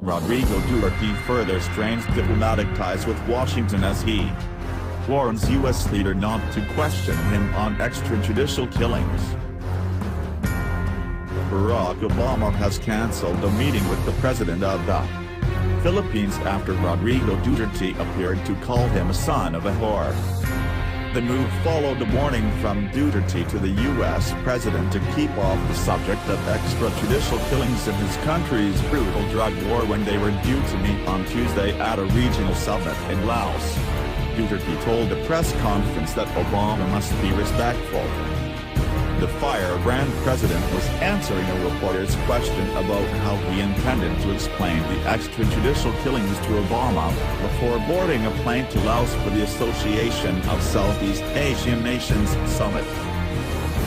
Rodrigo Duterte further strains diplomatic ties with Washington as he warns U.S. leader not to question him on extrajudicial killings. Barack Obama has cancelled a meeting with the president of the Philippines after Rodrigo Duterte appeared to call him a son of a whore. The move followed a warning from Duterte to the U.S. president to keep off the subject of extrajudicial killings in his country's brutal drug war when they were due to meet on Tuesday at a regional summit in Laos. Duterte told a press conference that Obama must be respectful. The firebrand president was answering a reporter's question about how he intended to explain the extrajudicial killings to Obama before boarding a plane to Laos for the Association of Southeast Asian Nations summit.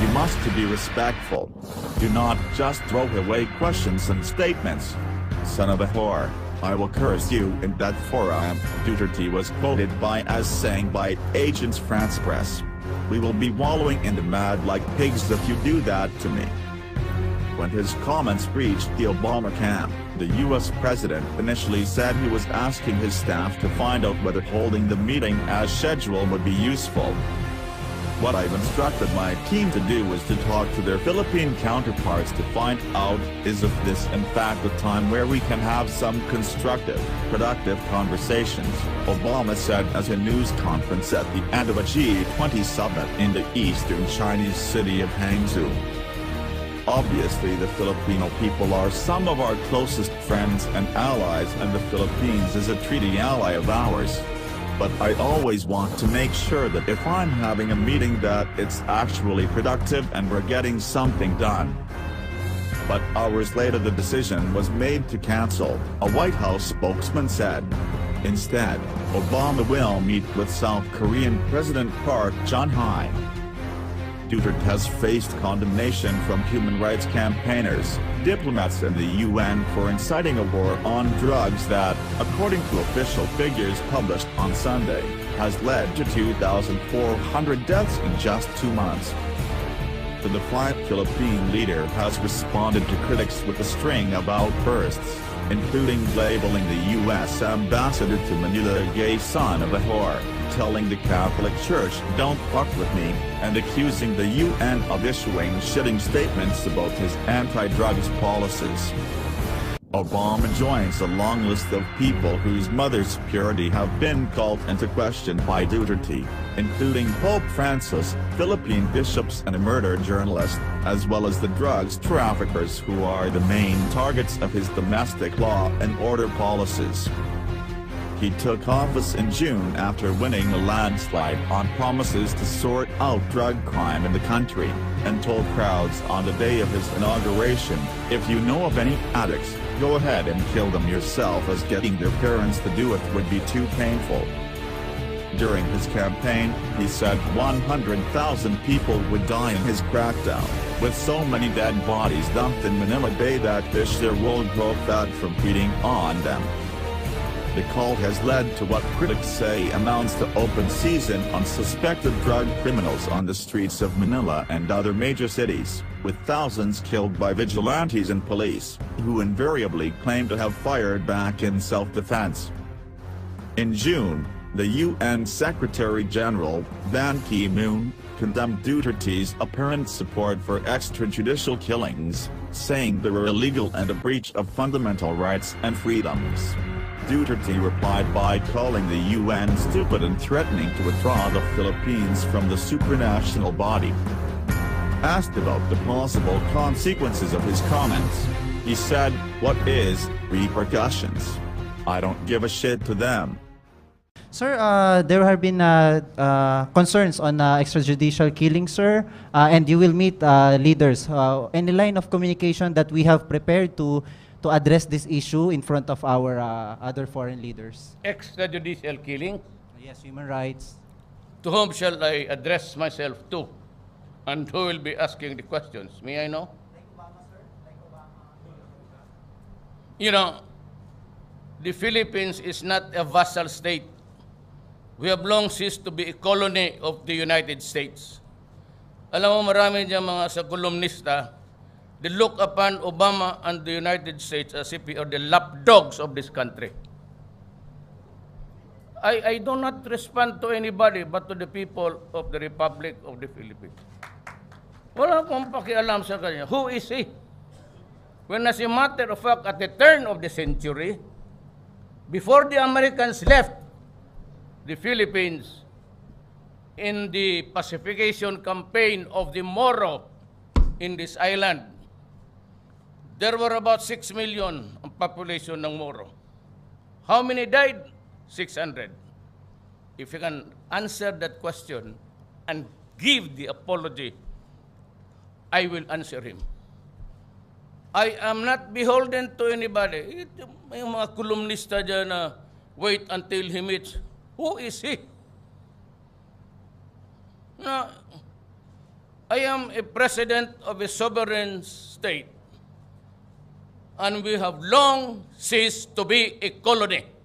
You must be respectful. Do not just throw away questions and statements. Son of a whore, I will curse you in that forum, Duterte was quoted by as saying by Agence France Presse. We will be wallowing in the mud like pigs if you do that to me. When his comments reached the Obama camp, the U.S. president initially said he was asking his staff to find out whether holding the meeting as scheduled would be useful. What I've instructed my team to do is to talk to their Philippine counterparts to find out is if this in fact a time where we can have some constructive, productive conversations, Obama said as a news conference at the end of a G20 summit in the eastern Chinese city of Hangzhou. Obviously the Filipino people are some of our closest friends and allies, and the Philippines is a treaty ally of ours. But I always want to make sure that if I'm having a meeting that it's actually productive and we're getting something done. But hours later the decision was made to cancel, a White House spokesman said. Instead, Obama will meet with South Korean President Park Geun-hye. Duterte has faced condemnation from human rights campaigners, diplomats and the UN for inciting a war on drugs that, according to official figures published on Sunday, has led to 2,400 deaths in just 2 months. The defiant Philippine leader has responded to critics with a string of outbursts, including labeling the U.S. ambassador to Manila a gay son of a whore, telling the Catholic Church "don't fuck with me," and accusing the UN of issuing shitting statements about his anti-drugs policies. Obama joins a long list of people whose mother's purity have been called into question by Duterte, including Pope Francis, Philippine bishops and a murdered journalist, as well as the drugs traffickers who are the main targets of his domestic law and order policies. He took office in June after winning a landslide on promises to sort out drug crime in the country, and told crowds on the day of his inauguration, "If you know of any addicts, go ahead and kill them yourself, as getting their parents to do it would be too painful." During his campaign, he said 100,000 people would die in his crackdown, with so many dead bodies dumped in Manila Bay that fish there will grow fat from feeding on them. The call has led to what critics say amounts to open season on suspected drug criminals on the streets of Manila and other major cities, with thousands killed by vigilantes and police, who invariably claim to have fired back in self-defense. In June, the UN Secretary-General, Ban Ki-moon, condemned Duterte's apparent support for extrajudicial killings, saying they were illegal and a breach of fundamental rights and freedoms. Duterte replied by calling the UN stupid and threatening to withdraw the Philippines from the supranational body. Asked about the possible consequences of his comments, he said, "What is repercussions? I don't give a shit to them." Sir, there have been concerns on extrajudicial killing, sir, and you will meet leaders. Any line of communication that we have prepared to address this issue in front of our other foreign leaders? Extrajudicial killing? Yes, human rights. To whom shall I address myself to? And who will be asking the questions? May I know? Like Obama, sir? Like Obama. You know, the Philippines is not a vassal state. We have long ceased to be a colony of the United States. Alam mo, marami dyan mga sa kolumnista they look upon Obama and the United States as if we are the lapdogs of this country. I do not respond to anybody but to the people of the Republic of the Philippines. Wala akong pakialam sa kanya. Who is he? When as a matter of fact, at the turn of the century, before the Americans left the Philippines in the pacification campaign of the Moro in this island, there were about 6 million ang population ng Moro. How many died? 600. If you can answer that question and give the apology, I will answer him. I am not beholden to anybody. May mga kolumnista dyan na wait until he meets. Who is he? No, I am a president of a sovereign state, and we have long ceased to be a colony.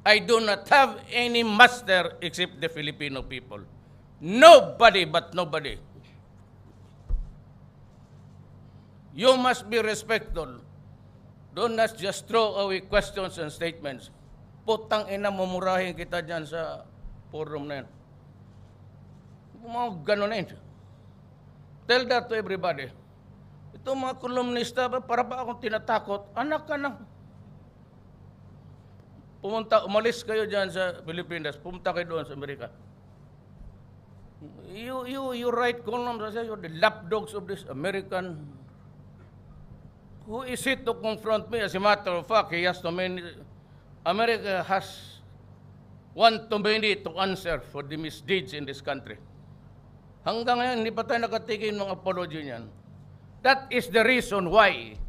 I do not have any master except the Filipino people. Nobody but nobody. You must be respectful. Do not just throw away questions and statements. Putang ina, mumurahin kita dyan sa forum na yan. Mga ganun na yun. Tell that to everybody. Ito mga kolumnista, para ba akong tinatakot? Anak ka na. Umalis kayo dyan sa Pilipinas, pumunta kayo doon sa Amerika. You write columns, you're the lapdogs of this American. Who is it to confront me? As a matter of fact, America has one too many to answer for the misdeeds in this country. Hanggang ngayon, hindi pa tayo nakatigil ng apology niyan. That is the reason why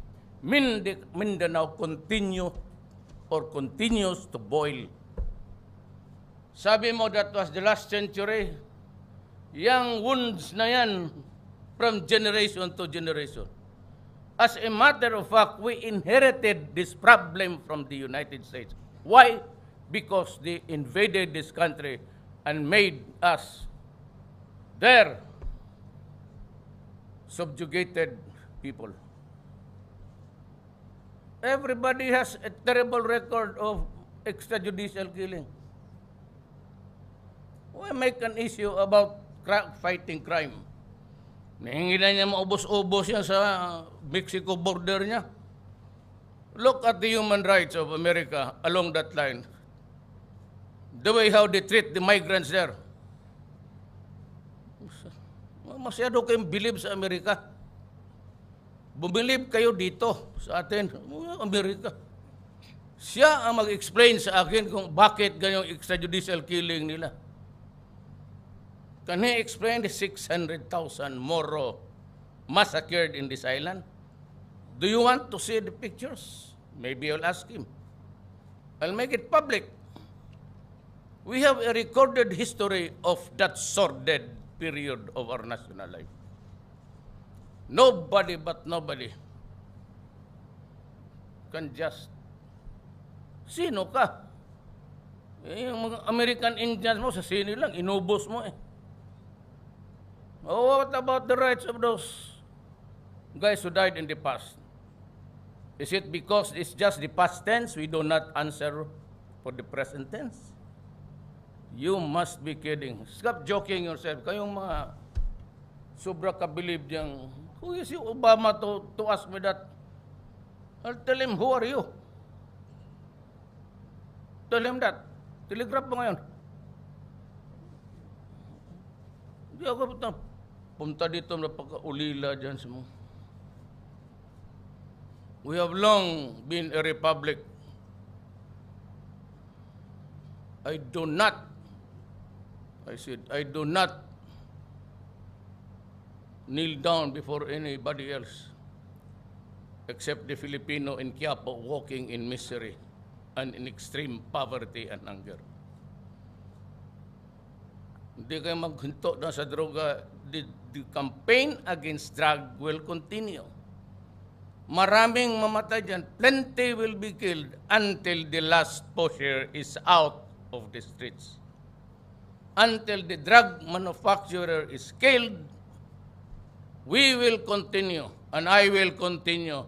Mindanao continues to boil. Sabi mo, that was the last century. Yang wounds na yan from generation to generation. As a matter of fact, we inherited this problem from the United States. Why? Because they invaded this country and made us their subjugated people. Everybody has a terrible record of extrajudicial killing. Why make an issue about fighting crime? Nahingi na niya maubos-ubos yan sa Mexico border niya. Look at the human rights of America along that line. The way how they treat the migrants there. Masyado kayong believe sa Amerika. Bumilib kayo dito sa atin, Amerika. Siya ang mag-explain sa akin kung bakit ganyang extrajudicial killing nila. Can he explain the 600,000 Moro massacred in this island? Do you want to see the pictures? Maybe I'll ask him. I'll make it public. We have a recorded history of that sordid period of our national life. Nobody but nobody can just... Sino ka? Yung mga American Indians mo, sa sino lang, inubos mo eh. Oh, what about the rights of those guys who died in the past? Is it because it's just the past tense, we do not answer for the present tense? You must be kidding. Stop joking yourself. Kayong mga sobra ka-believe diyang, who is you, Obama, to ask me that? I'll tell him, who are you? Tell him that. Telegraph mo ngayon. Hindi ako punta dito na pagkaulila dyan sa mga. We have long been a republic. I do not kneel down before anybody else except the Filipino in Quiapo walking in misery and in extreme poverty and hunger. Hindi kayo maghinto na sa droga. The campaign against drug will continue. Maraming mamatay dyan. Plenty will be killed until the last pusher is out of the streets. Until the drug manufacturer is killed, We will continue, and I will continue,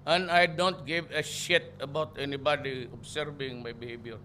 and I don't give a shit about anybody observing my behavior.